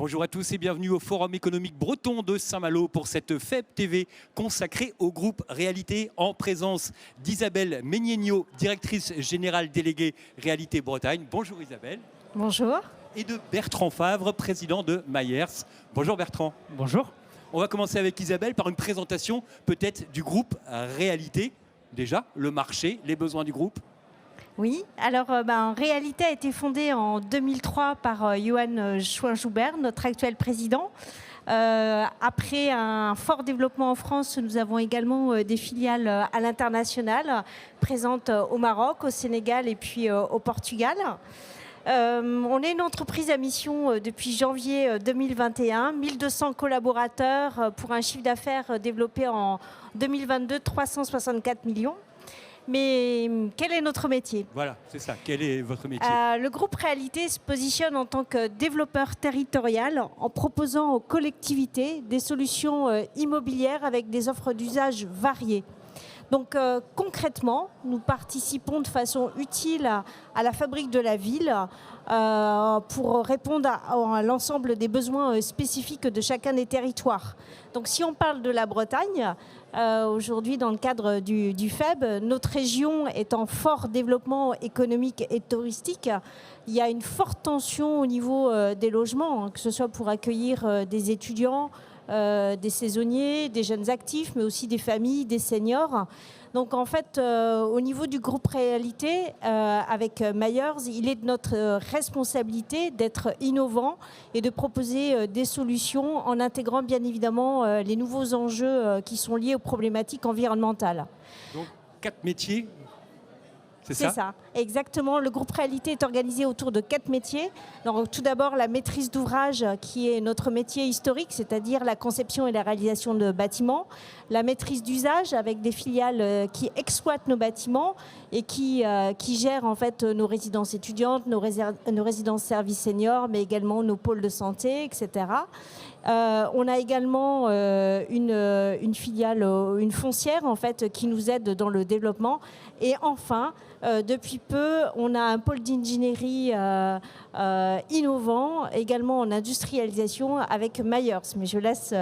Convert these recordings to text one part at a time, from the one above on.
Bonjour à tous et bienvenue au Forum économique breton de Saint-Malo pour cette FEB TV consacrée au groupe Réalité en présence d'Isabelle Ménienot, directrice générale déléguée Réalité Bretagne. Bonjour Isabelle. Bonjour. Et de Bertrand Favre, président de Myers. Bonjour Bertrand. Bonjour. On va commencer avec Isabelle par une présentation peut-être du groupe Réalité. Déjà, le marché, les besoins du groupe. Oui, alors Réalité a été fondée en 2003 par Johan Schouin-Joubert, notre actuel président. Après un fort développement en France, nous avons également des filiales à l'international, présentes au Maroc, au Sénégal et puis au Portugal. On est une entreprise à mission depuis janvier 2021, 1200 collaborateurs pour un chiffre d'affaires développé en 2022 de 364 millions. Mais quel est notre métier? Voilà, c'est ça. Quel est votre métier? Le groupe Réalité se positionne en tant que développeur territorial en proposant aux collectivités des solutions immobilières avec des offres d'usage variées. Donc concrètement, nous participons de façon utile à la fabrique de la ville pour répondre à l'ensemble des besoins spécifiques de chacun des territoires. Donc si on parle de la Bretagne, aujourd'hui dans le cadre du FEB, notre région est en fort développement économique et touristique. Il y a une forte tension au niveau des logements, que ce soit pour accueillir des étudiants, des saisonniers, des jeunes actifs, mais aussi des familles, des seniors. Donc en fait, au niveau du groupe Réalité, avec Myers, il est de notre responsabilité d'être innovant et de proposer des solutions en intégrant bien évidemment les nouveaux enjeux qui sont liés aux problématiques environnementales. Donc 4 métiers. C'est ça, exactement. Le groupe Réalité est organisé autour de 4 métiers. Donc, tout d'abord, la maîtrise d'ouvrage, qui est notre métier historique, c'est-à-dire la conception et la réalisation de bâtiments. La maîtrise d'usage, avec des filiales qui exploitent nos bâtiments et qui gèrent en fait nos résidences étudiantes, nos résidences services seniors, mais également nos pôles de santé, etc. On a également une filiale, une foncière en fait, qui nous aide dans le développement. Et enfin, depuis peu, on a un pôle d'ingénierie innovant, également en industrialisation avec Myers. Mais je laisse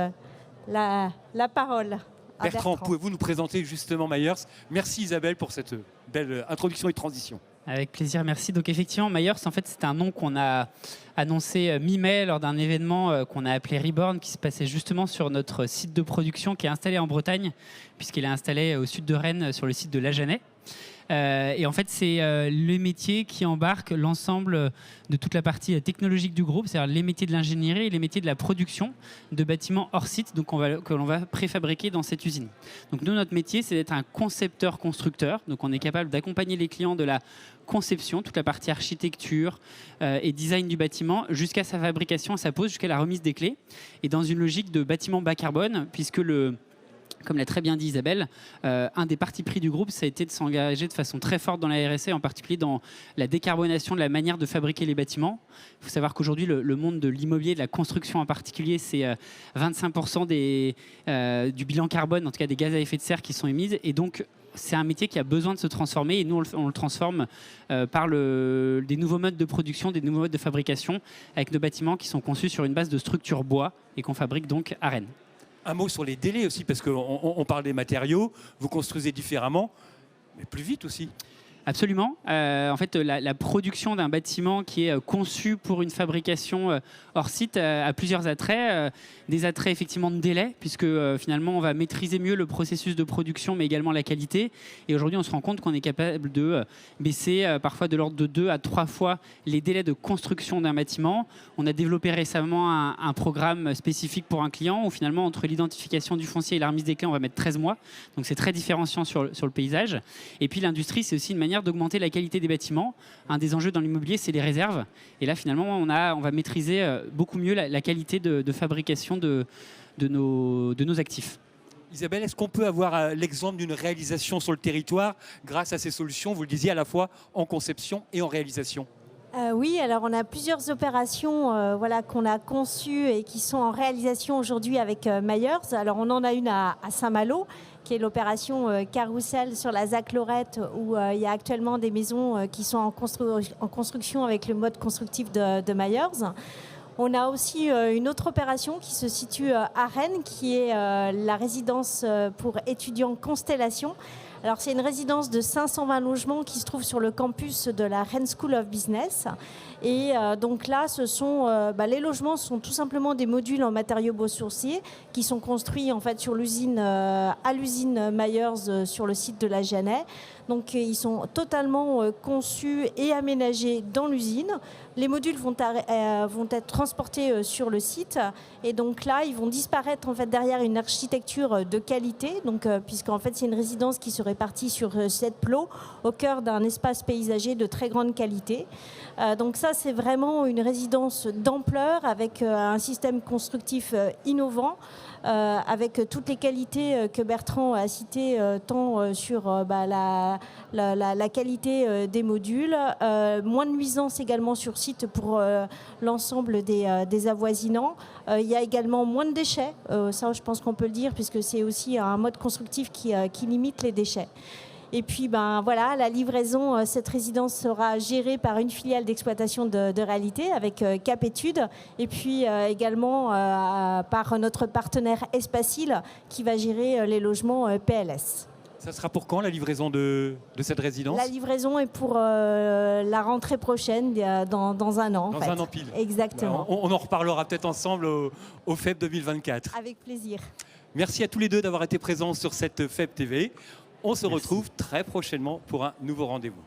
la parole à Bertrand, Bertrand. pouvez-vous nous présenter justement Myers? Merci Isabelle pour cette belle introduction et transition. Avec plaisir, merci. Donc effectivement, Myers, en fait, c'est un nom qu'on a annoncé mi-mai lors d'un événement qu'on a appelé Reborn, qui se passait justement sur notre site de production qui est installé en Bretagne, puisqu'il est installé au sud de Rennes, sur le site de Lagenais. Et en fait, c'est le métier qui embarque l'ensemble de toute la partie technologique du groupe, c'est-à-dire les métiers de l'ingénierie et les métiers de la production de bâtiments hors site, donc que l'on va préfabriquer dans cette usine. Donc nous, notre métier, c'est d'être un concepteur-constructeur. Donc on est capable d'accompagner les clients de la conception, toute la partie architecture et design du bâtiment, jusqu'à sa fabrication, sa pose, jusqu'à la remise des clés. Et dans une logique de bâtiment bas carbone, puisque comme l'a très bien dit Isabelle, un des partis pris du groupe, ça a été de s'engager de façon très forte dans la RSE, en particulier dans la décarbonation de la manière de fabriquer les bâtiments. Il faut savoir qu'aujourd'hui, le monde de l'immobilier, de la construction en particulier, c'est 25% du bilan carbone, en tout cas des gaz à effet de serre qui sont émis. Et donc, c'est un métier qui a besoin de se transformer et nous, on le transforme par des nouveaux modes de production, des nouveaux modes de fabrication avec nos bâtiments qui sont conçus sur une base de structure bois et qu'on fabrique donc à Rennes. Un mot sur les délais aussi, parce qu'on parle des matériaux, vous construisez différemment, mais plus vite aussi. Absolument. En fait, la production d'un bâtiment qui est conçu pour une fabrication hors site a plusieurs attraits. Des attraits effectivement de délai, puisque finalement on va maîtriser mieux le processus de production, mais également la qualité. Et aujourd'hui, on se rend compte qu'on est capable de baisser parfois de l'ordre de 2 à 3 fois les délais de construction d'un bâtiment. On a développé récemment un programme spécifique pour un client où finalement, entre l'identification du foncier et la remise des clés, on va mettre 13 mois. Donc c'est très différenciant sur le paysage. Et puis l'industrie, c'est aussi une manière d'augmenter la qualité des bâtiments. Un des enjeux dans l'immobilier, c'est les réserves. Et là, finalement, on va maîtriser beaucoup mieux la qualité de fabrication de nos actifs. Isabelle, est-ce qu'on peut avoir l'exemple d'une réalisation sur le territoire grâce à ces solutions, vous le disiez, à la fois en conception et en réalisation? Oui, alors on a plusieurs opérations qu'on a conçues et qui sont en réalisation aujourd'hui avec Myers. Alors on en a une à Saint-Malo, qui est l'opération Carrousel sur la ZAC Lorette, où il y a actuellement des maisons qui sont en construction avec le mode constructif de Myers. On a aussi une autre opération qui se situe à Rennes, qui est la résidence pour étudiants Constellation. Alors, c'est une résidence de 520 logements qui se trouve sur le campus de la Rennes School of Business. Et donc là, les logements sont tout simplement des modules en matériaux biosourcés qui sont construits en fait à l'usine Myers sur le site de la Jeannet. Donc, ils sont totalement conçus et aménagés dans l'usine. Les modules vont être transportés sur le site. Et donc là, ils vont disparaître en fait derrière une architecture de qualité. Donc, puisqu'en fait, c'est une résidence qui se répartit sur 7 plots au cœur d'un espace paysager de très grande qualité. Donc ça, c'est vraiment une résidence d'ampleur avec un système constructif innovant. Avec toutes les qualités que Bertrand a citées, tant sur la qualité des modules, moins de nuisances également sur site pour l'ensemble des avoisinants. Il y a également moins de déchets, ça je pense qu'on peut le dire, puisque c'est aussi un mode constructif qui limite les déchets. Et puis, la livraison, cette résidence sera gérée par une filiale d'exploitation de réalité avec Cap Études et puis également par notre partenaire Espacil qui va gérer les logements PLS. Ça sera pour quand la livraison de cette résidence? La livraison est pour la rentrée prochaine, dans un an. Dans un an pile. Exactement. On en reparlera peut-être ensemble au FEB 2024. Avec plaisir. Merci à tous les deux d'avoir été présents sur cette FEB TV. On se retrouve très prochainement pour un nouveau rendez-vous.